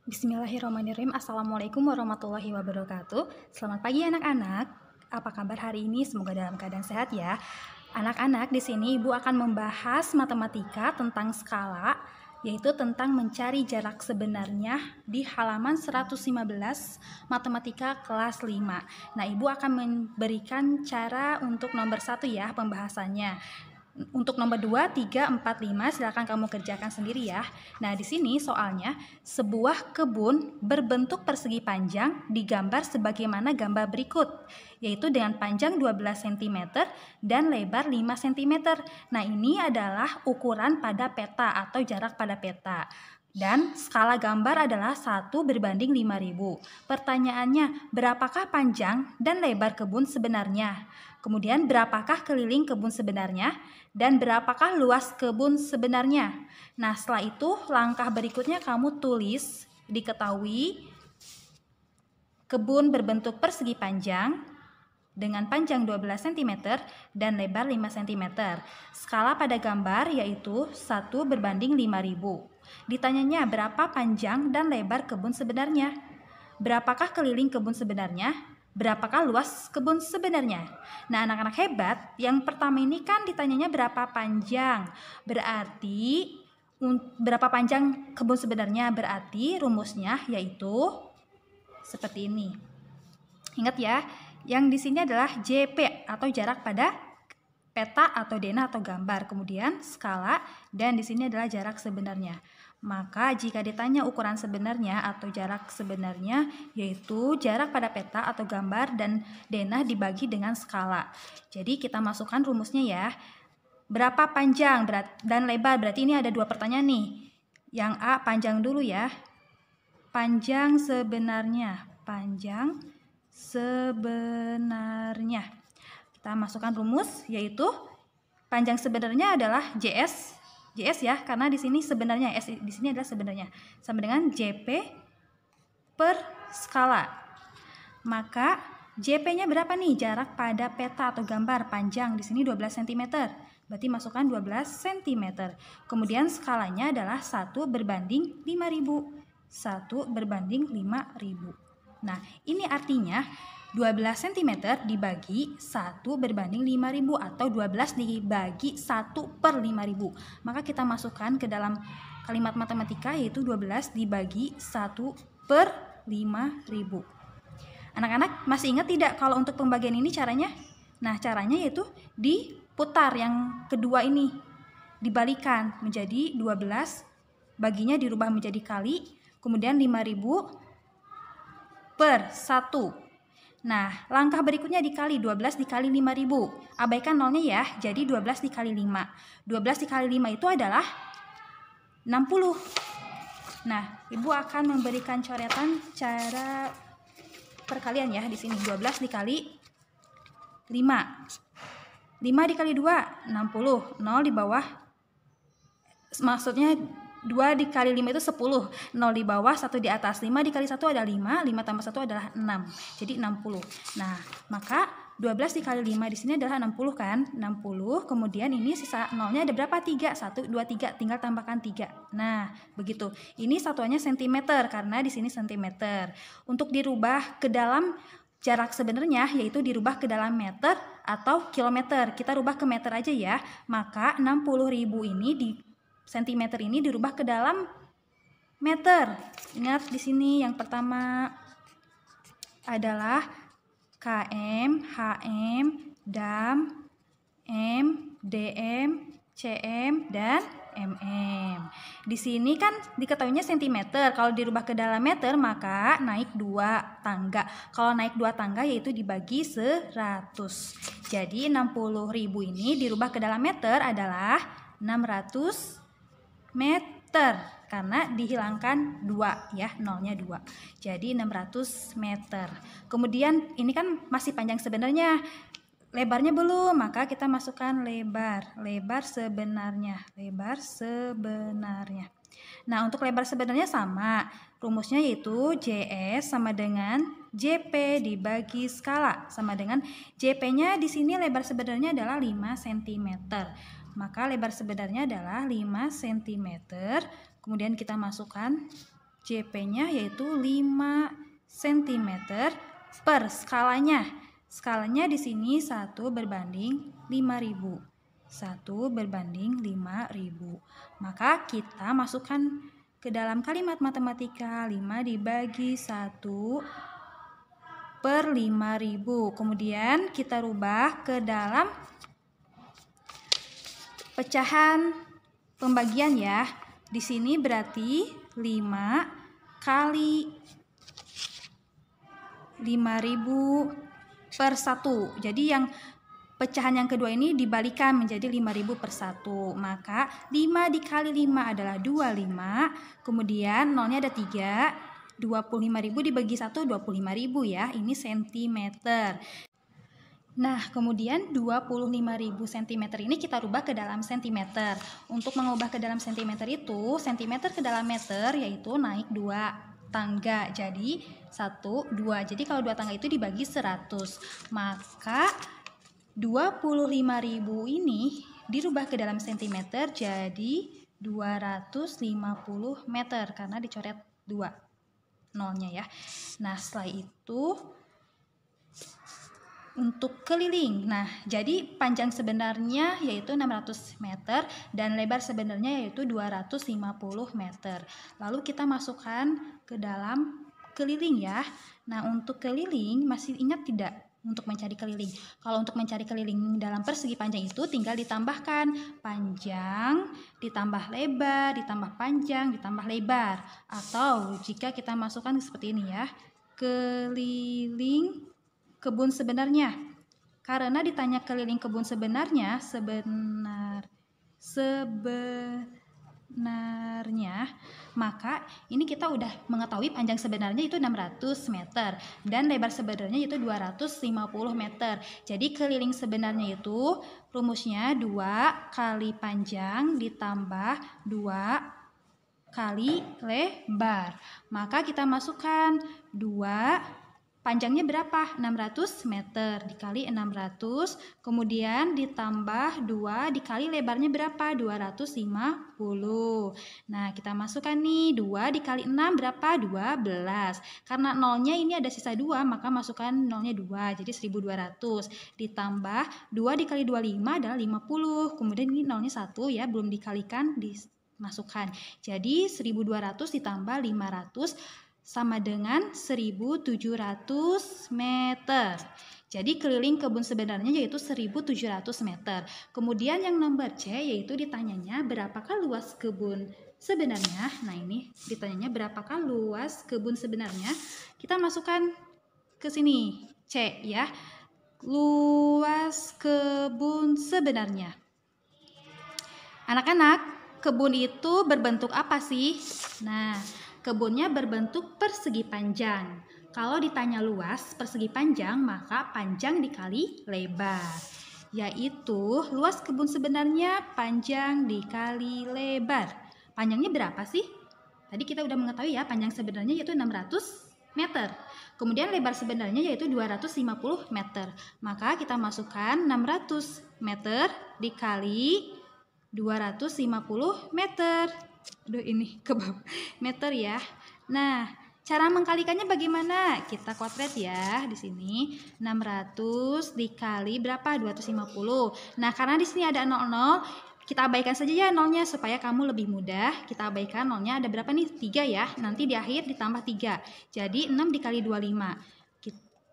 Bismillahirrahmanirrahim. Assalamualaikum warahmatullahi wabarakatuh. Selamat pagi anak-anak. Apa kabar hari ini? Semoga dalam keadaan sehat ya. Anak-anak, di sini Ibu akan membahas matematika tentang skala, yaitu tentang mencari jarak sebenarnya di halaman 115 matematika kelas 5. Nah, Ibu akan memberikan cara untuk nomor 1 ya pembahasannya. Untuk nomor 2, 3, 4, 5 silakan kamu kerjakan sendiri ya. Nah, di sini soalnya sebuah kebun berbentuk persegi panjang digambar sebagaimana gambar berikut, yaitu dengan panjang 12 cm dan lebar 5 cm. Nah, ini adalah ukuran pada peta atau jarak pada peta. Dan skala gambar adalah 1:5000. Pertanyaannya, berapakah panjang dan lebar kebun sebenarnya? Kemudian berapakah keliling kebun sebenarnya? Dan berapakah luas kebun sebenarnya? Nah, setelah itu langkah berikutnya kamu tulis, diketahui kebun berbentuk persegi panjang dengan panjang 12 cm dan lebar 5 cm. Skala pada gambar yaitu 1:5000. Ditanyanya berapa panjang dan lebar kebun sebenarnya? Berapakah keliling kebun sebenarnya? Berapakah luas kebun sebenarnya? Nah, anak-anak hebat, yang pertama ini kan ditanyanya berapa panjang. Berarti berapa panjang kebun sebenarnya? Berarti rumusnya yaitu seperti ini. Ingat ya, yang di sini adalah JP atau jarak pada peta atau denah atau gambar, kemudian skala, dan di sini adalah jarak sebenarnya. Maka jika ditanya ukuran sebenarnya atau jarak sebenarnya, yaitu jarak pada peta atau gambar dan denah dibagi dengan skala. Jadi kita masukkan rumusnya ya. Berapa panjang dan lebar? Berarti ini ada dua pertanyaan nih. Yang A panjang dulu ya. Panjang sebenarnya. Panjang sebenarnya. Kita masukkan rumus yaitu panjang sebenarnya adalah JS ya, karena di sini sebenarnya S di sini adalah sebenarnya sama dengan JP per skala. Maka JP-nya berapa nih? Jarak pada peta atau gambar panjang di sini 12 cm. Berarti masukkan 12 cm. Kemudian skalanya adalah 1:5000. 1:5000. Nah, ini artinya 12 cm dibagi 1:5000 atau 12 dibagi 1/5000. Maka kita masukkan ke dalam kalimat matematika yaitu 12 dibagi 1/5000. Anak-anak masih ingat tidak kalau untuk pembagian ini caranya? Nah, caranya yaitu diputar yang kedua ini. Dibalikan menjadi 12, baginya dirubah menjadi kali, kemudian 5000 per 1. Nah, langkah berikutnya dikali 12 dikali 5000. Abaikan nolnya ya, jadi 12 dikali 5. 12 dikali 5 itu adalah 60. Nah, Ibu akan memberikan coretan cara perkalian ya di sini. 12 dikali 5. 5 dikali 2, 60. 0 di bawah. Maksudnya 2 dikali 5 itu 10, 0 di bawah, 1 di atas. 5 dikali 1 adalah 5, 5 tambah 1 adalah 6, jadi 60. Nah, maka 12 dikali 5 di sini adalah 60 kan? 60, kemudian ini sisa nolnya ada berapa? 3, 1, 2, 3, tinggal tambahkan 3. Nah, begitu. Ini satuannya cm, karena di sini cm. Untuk dirubah ke dalam jarak sebenarnya, yaitu dirubah ke dalam meter atau kilometer. Kita rubah ke meter aja ya. Maka 60.000 ini di sentimeter ini dirubah ke dalam meter. Ingat di sini yang pertama adalah km, hm, dam, m, dm, cm, dan mm. Di sini kan diketahuinya sentimeter. Kalau dirubah ke dalam meter maka naik 2 tangga. Kalau naik 2 tangga yaitu dibagi 100. Jadi 60.000 ini dirubah ke dalam meter adalah 600 meter, karena dihilangkan 2 ya, nolnya 2. Jadi 600 meter. Kemudian ini kan masih panjang sebenarnya, lebarnya belum, maka kita masukkan lebar sebenarnya. Nah, untuk lebar sebenarnya sama, rumusnya yaitu JS sama dengan JP dibagi skala, sama dengan JP-nya di sini lebar sebenarnya adalah 5 cm. Maka lebar sebenarnya adalah 5 cm. Kemudian kita masukkan JP-nya yaitu 5 cm per skalanya. Skalanya di sini 1 berbanding 5.000. 1 berbanding 5.000. Maka kita masukkan ke dalam kalimat matematika 5 dibagi 1 per 5.000. Kemudian kita rubah ke dalam pecahan pembagian ya. Di sini berarti 5 kali 5.000 per 1. Jadi yang pecahan yang kedua ini dibalikan menjadi 5.000 per 1. Maka 5 dikali 5 adalah 25. Kemudian nolnya ada 3. 25.000 dibagi 1, 25.000 ya. Ini sentimeter. Nah, kemudian 25.000 cm ini kita rubah ke dalam sentimeter. Untuk mengubah ke dalam sentimeter itu, sentimeter ke dalam meter yaitu naik 2 tangga. Jadi 1, 2. Jadi kalau 2 tangga itu dibagi 100. Maka 25.000 ini dirubah ke dalam sentimeter jadi 250 meter karena dicoret 2 nolnya ya. Nah, setelah itu untuk keliling. Nah, jadi panjang sebenarnya yaitu 600 meter dan lebar sebenarnya yaitu 250 meter. Lalu kita masukkan ke dalam keliling ya. Nah, untuk keliling masih ingat tidak untuk mencari keliling? Kalau untuk mencari keliling dalam persegi panjang itu tinggal ditambahkan panjang ditambah lebar ditambah panjang ditambah lebar. Atau jika kita masukkan seperti ini ya, keliling kebun sebenarnya. Karena ditanya keliling kebun sebenarnya, maka ini kita udah mengetahui panjang sebenarnya itu 600 meter dan lebar sebenarnya itu 250 meter. Jadi keliling sebenarnya itu rumusnya 2 kali panjang ditambah 2 kali lebar. Maka kita masukkan 2 panjangnya berapa? 600 meter dikali 600, kemudian ditambah 2 dikali lebarnya berapa? 250. Nah, kita masukkan nih 2 dikali 6 berapa? 12. Karena nolnya ini ada sisa 2, maka masukkan nolnya 2, jadi 1200. Ditambah 2 dikali 25 adalah 50. Kemudian ini nolnya 1 ya, belum dikalikan, dimasukkan. Jadi 1200 ditambah 500 sama dengan 1.700 meter. Jadi keliling kebun sebenarnya yaitu 1.700 meter. Kemudian yang nomor C yaitu ditanyanya berapakah luas kebun sebenarnya. Nah, ini ditanyanya berapakah luas kebun sebenarnya. Kita masukkan ke sini C ya. Luas kebun sebenarnya. Anak-anak, kebun itu berbentuk apa sih? Nah, kebunnya berbentuk persegi panjang. Kalau ditanya luas persegi panjang, maka panjang dikali lebar. Yaitu luas kebun sebenarnya panjang dikali lebar. Panjangnya berapa sih? Tadi kita udah mengetahui ya, panjang sebenarnya yaitu 600 meter. Kemudian lebar sebenarnya yaitu 250 meter. Maka kita masukkan 600 meter dikali 250 meter. Aduh, ini ke bawah meter ya. Nah, cara mengkalikannya bagaimana? Kita kuadrat ya di sini. 600 dikali berapa? 250. Nah, karena di sini ada 00, kita abaikan saja ya nolnya supaya kamu lebih mudah. Kita abaikan nolnya ada berapa nih? 3 ya. Nanti di akhir ditambah 3. Jadi 6 dikali 25.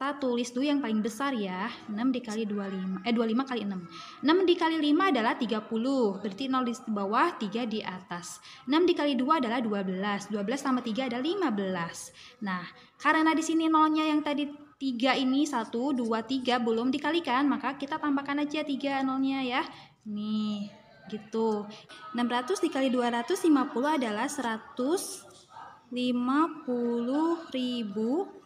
Kita tulis dulu yang paling besar ya. 6 dikali 25 kali 6. 6 dikali 5 adalah 30. Berarti 0 di bawah, 3 di atas. 6 dikali 2 adalah 12. 12 tambah 3 adalah 15. Nah, karena di sini nolnya yang tadi 3 ini 1, 2, 3 belum dikalikan, maka kita tambahkan aja 3 nolnya ya. Nih, gitu. 600 dikali 250 adalah 150.000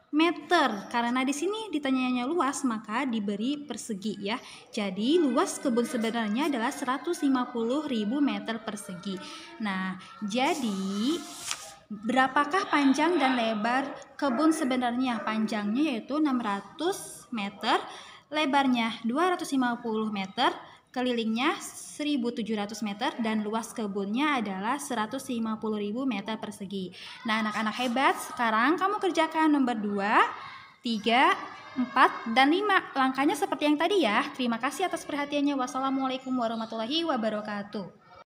meter. Karena di sini ditanyanya luas, maka diberi persegi ya. Jadi luas kebun sebenarnya adalah 150.000 meter persegi. Nah, jadi berapakah panjang dan lebar kebun sebenarnya? Panjangnya yaitu 600 meter, lebarnya 250 meter, kelilingnya 1.700 meter dan luas kebunnya adalah 150.000 meter persegi. Nah, anak-anak hebat, sekarang kamu kerjakan nomor 2, 3, 4, dan 5. Langkahnya seperti yang tadi ya. Terima kasih atas perhatiannya. Wassalamualaikum warahmatullahi wabarakatuh.